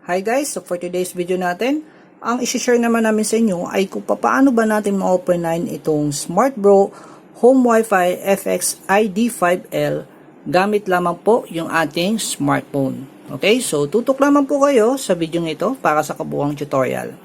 Hi guys, so for today's video natin, ang isi-share naman namin sa inyo ay kung paano ba natin ma-open itong SmartBro Home Wi-Fi FX ID5L gamit lamang po yung ating smartphone. Okay, so tutok lamang po kayo sa video ito para sa kabuuang tutorial.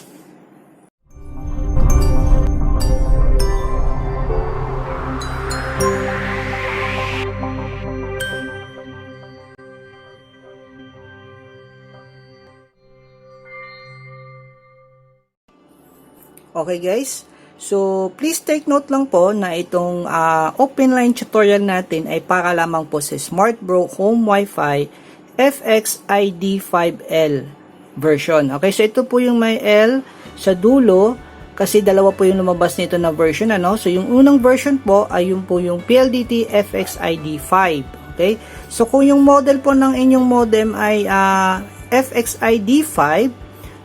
Okay guys, so please take note lang po na itong open line tutorial natin ay para lamang po sa SmartBro Home Wi-Fi FX ID5L version. Okay, so ito po yung may L sa dulo kasi dalawa po yung lumabas nito na version. So yung unang version po ay yung po yung PLDT FX ID5. Okay, so kung yung model po ng inyong modem ay FX ID5,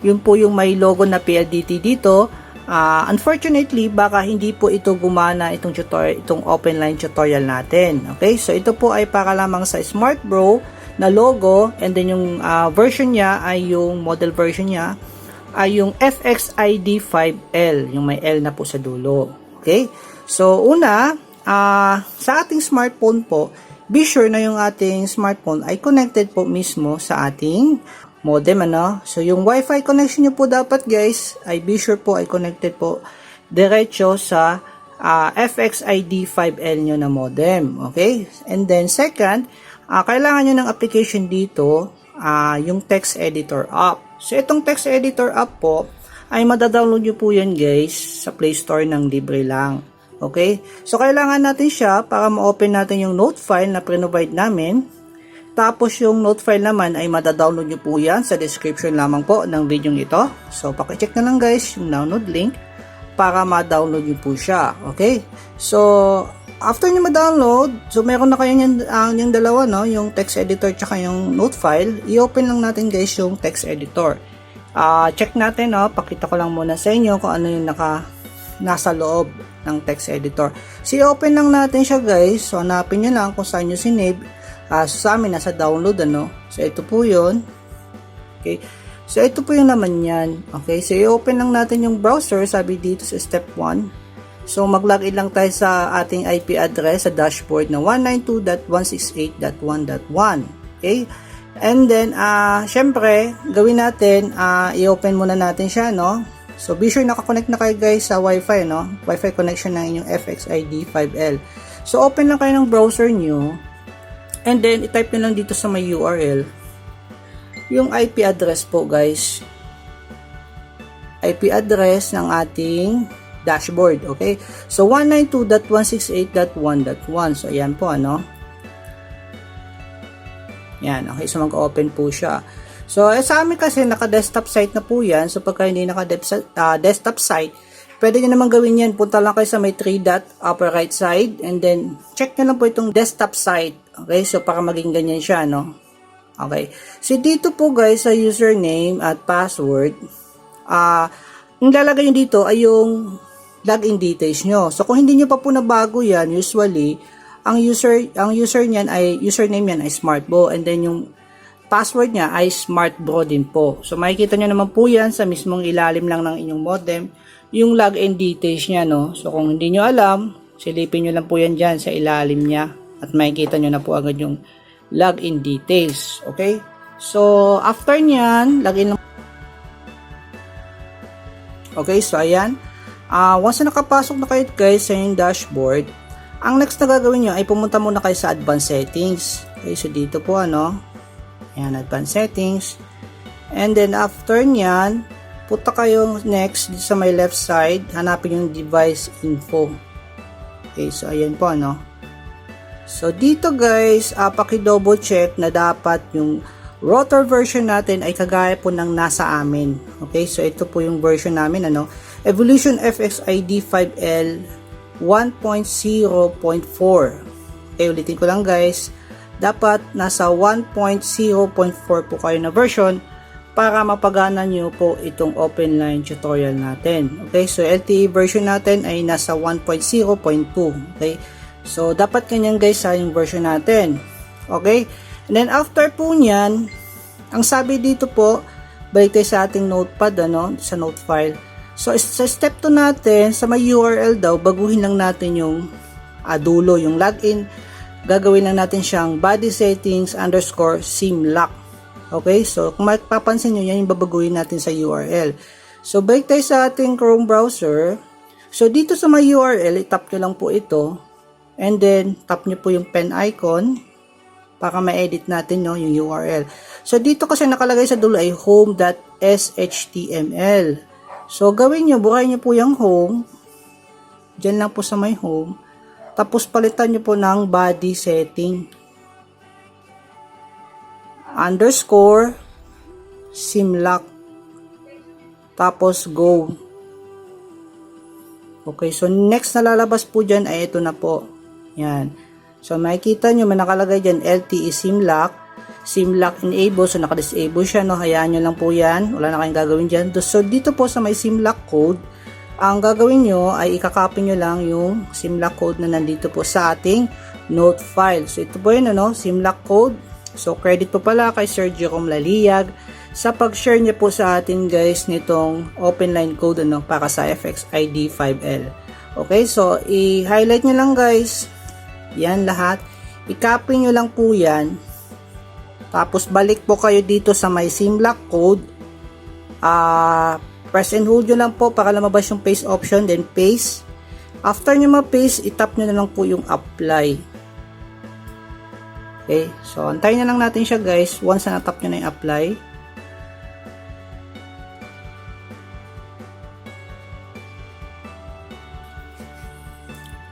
yun po yung may logo na PLDT dito. Unfortunately, baka hindi po ito gumana itong open line tutorial natin. Okay, so ito po ay para lamang sa SmartBro na logo, and then yung version niya ay yung model version niya ay yung FXID5L, yung may L na po sa dulo. Okay, so una, sa ating smartphone po, be sure na yung ating smartphone ay connected po mismo sa ating modem, So yung Wi-Fi connection nyo po dapat guys, ay be sure po ay connected po diretso sa FXID5L nyo na modem. Okay? And then second, kailangan nyo ng application dito, yung text editor app. So itong text editor app po, ay madadownload nyo po yan guys sa Play Store ng libre lang. Okay? So kailangan natin siya para ma-open natin yung note file na pre-provide namin. Tapos yung note file naman ay madadownload nyo po yan sa description lamang po ng video ito. So pakicheck na lang guys yung download link para ma-download nyo po siya. Okay? So after nyo ma-download, so meron na kayo yung dalawa, yung text editor tsaka yung note file. I-open lang natin guys yung text editor. Check natin, pakita ko lang muna sa inyo kung ano yung nasa loob ng text editor. So i-open lang natin siya guys. So hanapin nyo lang kung saan nyo sinave. So sa amin nasa download, So ito po yun. Okay, so ito po yung naman yan. Okay, so i-open lang natin yung browser, sabi dito sa step 1. So mag-login lang tayo sa ating IP address sa dashboard na 192.168.1.1. Okay, and then syempre gawin natin, i-open muna natin siya, So be sure nakakonect na kayo guys sa Wi-Fi, Wi-Fi connection ng inyong FXID5L. So open lang kayo ng browser nyo. And then, i-type nyo lang dito sa may URL yung IP address po guys. IP address ng ating dashboard. Okay? So, 192.168.1.1. So, ayan po, Yan. Okay. So, mag-open po siya. So, sa amin kasi, naka-desktop site na po yan. So, pagka hindi naka-desktop site, pwede nyo naman gawin yan. Punta lang kayo sa may 3 dot upper right side. And then, check nyo lang po itong desktop site. Okay, so para maging ganyan siya, Okay. So dito po guys sa username at password, yung lalagay nyo dito ay yung login details nyo. So kung hindi nyo pa po nabago yan, usually ang username niyan ay SmartBro, and then yung password niya ay SmartBro din po. So makikita nyo naman po yan sa mismong ilalim lang ng inyong modem, yung login details niya, So kung hindi nyo alam, silipin nyo lang po yan dyan sa ilalim niya. At makikita nyo na po agad yung login details. Okay? So, after nyan, login lang. Okay, so ayan. Once na nakapasok na kayo guys sa yung dashboard, ang next na gagawin nyo ay pumunta muna kayo sa advanced settings. Okay, so dito po, Ayan, advanced settings. And then, after nyan, punta kayo next dito sa may left side, hanapin yung device info. Okay, so ayan po, So dito guys, paki-double check na dapat yung router version natin ay kagaya po ng nasa amin. Okay, so ito po yung version namin, Evolution FXID5L 1.0.4. Okay, ulitin ko lang guys. Dapat nasa 1.0.4 po kayo na version para mapagana nyo po itong open line tutorial natin. Okay, so LTE version natin ay nasa 1.0.2. Okay, so dapat ganyan guys yung version natin. Okay, and then after po nyan, ang sabi dito po, balik tayo sa ating notepad, ano, sa note file. So, sa step 2 natin, sa may URL daw, baguhin lang natin yung dulo, yung login. Gagawin lang natin siyang body settings _ simlock. Okay, so kung mapapansin nyo, yan yung babaguhin natin sa URL. So, balik tayo sa ating Chrome browser. So, dito sa may URL, itap nyo lang po ito. And then, tap nyo po yung pen icon para ma-edit natin, no, yung URL. So, dito kasi nakalagay sa dulo ay home.html. So, gawin nyo, bukayin nyo po yung home. Diyan lang po sa may home. Tapos, palitan nyo po ng body setting. _ simlock. Tapos, go. Okay, so next na lalabas po dyan ay ito na po. Yan. So, makikita nyo, may nakalagay dyan, LTE simlock. Simlock enable. So, naka-disable siya, no? Hayaan nyo lang po yan. Wala na kayong gagawin dyan. So, dito po sa may simlock code, ang gagawin nyo ay ikakopy nyo lang yung simlock code na nandito po sa ating note file. So, ito po yun, ano? Simlock code. So, credit po pala kay Sir Jerome Laliyag sa pag-share niya po sa atin, guys, nitong open line code, ano, para sa FXID5L. Okay, so, i-highlight nyo lang, guys. Yan lahat. I-copy nyo lang po yan. Tapos balik po kayo dito sa may simlock code. Press and hold nyo lang po para lumabas yung paste option. Then paste. After nyo ma-paste, itap nyo na lang po yung apply. Okay. So, antayin na lang natin siya, guys. Once na natap nyo na yung apply.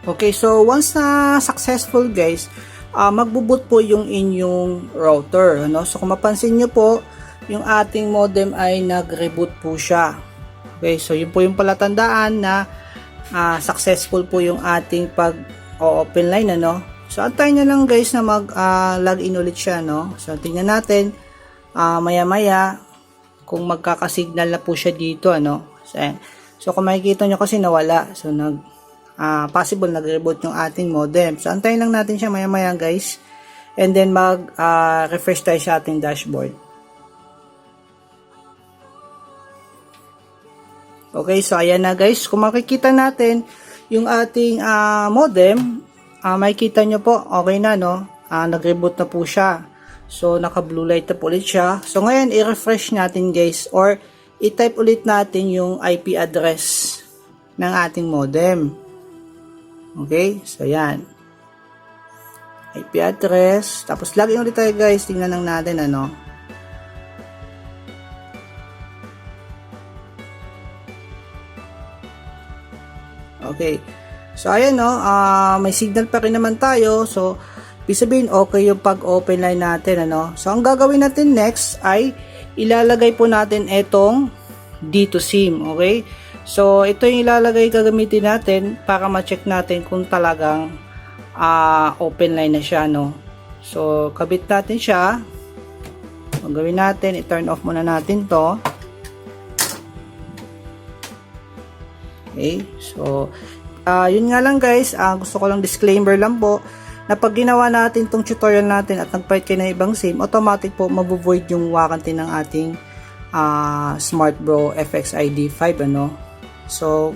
Okay, so once na successful, guys, magbo-boot po yung inyong router, ano? So kung mapansin nyo po, yung ating modem ay nag-reboot po siya. Okay, so yun po yung palatandaan na successful po yung ating pag-open line, ano? So antayin nyo lang, guys, na mag-login ulit siya, no? So tingnan natin maya-maya kung magkakasignal na po siya dito, ano? So kung makikita nyo kasi nawala, so possible nag-reboot yung ating modem. So, antayin lang natin siya maya-maya, guys. And then, refresh tayo sa ating dashboard. Okay, so ayan na, guys. Kung makikita natin yung ating modem, makikita nyo po, okay na, no? Nag-reboot na po siya. So, naka-blue light na po ulit siya. So, ngayon, i-refresh natin, guys, or i-type ulit natin yung IP address ng ating modem. Okay, so yan. IP address. Tapos login ulit tayo, guys. Tingnan lang natin, ano. Okay. So ayan, no. May signal pa rin naman tayo. So, ibig sabihin, okay yung pag-open line natin, ano. So, ang gagawin natin next ay ilalagay po natin itong D2 SIM. Okay. So, ito yung ilalagay gagamitin natin para ma-check natin kung talagang open line na siya, no? So, kabit natin siya. Ang gawin natin, i-turn off muna natin to. Okay, so, yun nga lang, guys. Gusto ko lang disclaimer lang po na pag ginawa natin tong tutorial natin at nagpalit kayo ng ibang SIM, automatic po mabuvoid yung warranty ng ating SmartBro FXID5, ano? So,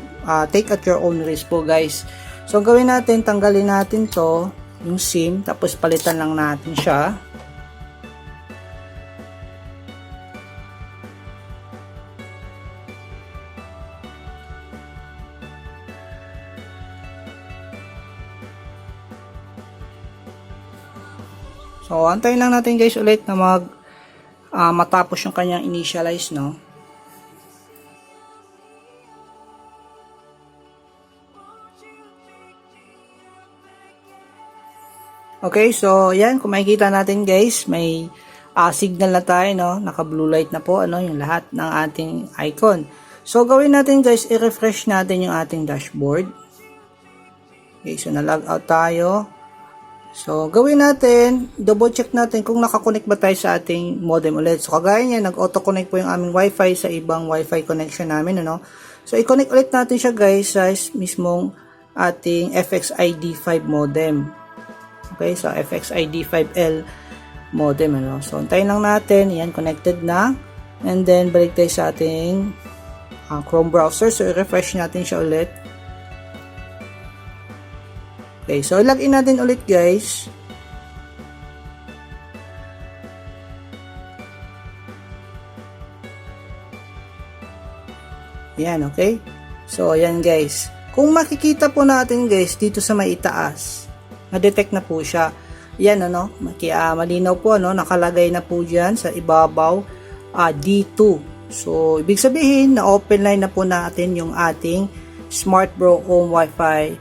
take at your own risk po, guys. So, gawin natin, tanggalin natin to, yung SIM, tapos palitan lang natin siya. So, antayin lang natin, guys, ulit na matapos yung kanyang initialize, no? Okay, so yan, kung makikita natin, guys, may signal na tayo, no? Naka-blue light na po, ano, yung lahat ng ating icon. So, gawin natin, guys, i-refresh natin yung ating dashboard. Okay, so na-log out tayo. So, gawin natin, double check natin kung nakakonect ba tayo sa ating modem ulit. So, kagaya niya, nag-auto-connect po yung aming wifi sa ibang wifi connection namin, ano? So, i-connect ulit natin siya, guys, sa mismong ating FXID5 modem. Okay, so FXID5L modem, ano. So, antayin lang natin. Yan, connected na. And then, balik tayo sa ating Chrome browser. So, i-refresh natin siya ulit. Okay, so login natin ulit guys. Yan, okay? So, ayan guys. Kung makikita po natin guys, dito sa may itaas, na-detect na po siya. Yan, ano? Malinaw po, ano? Nakalagay na po dyan sa ibabaw, D2. So, ibig sabihin, na-open line na po natin yung ating SmartBro Home Wi-Fi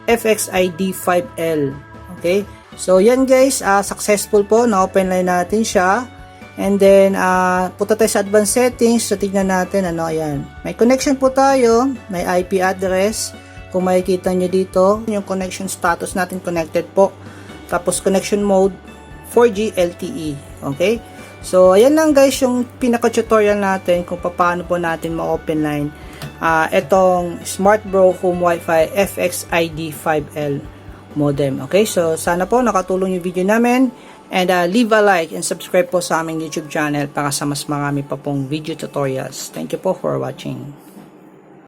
FXID5L. Okay? So, yan guys, successful po, na-open line natin siya. And then, punta tayo sa advanced settings. So, tignan natin, ano, ayan. May connection po tayo. May IP address. Kung makikita nyo dito, yung connection status natin connected po. Tapos, connection mode, 4G LTE. Okay? So, ayan lang guys, yung pinaka-tutorial natin kung paano po natin ma-open line. Itong SmartBro Home Wi-Fi FXID5L modem. Okay? So, sana po nakatulong yung video namin. And leave a like and subscribe po sa aming YouTube channel para sa mas marami pa pong video tutorials. Thank you po for watching.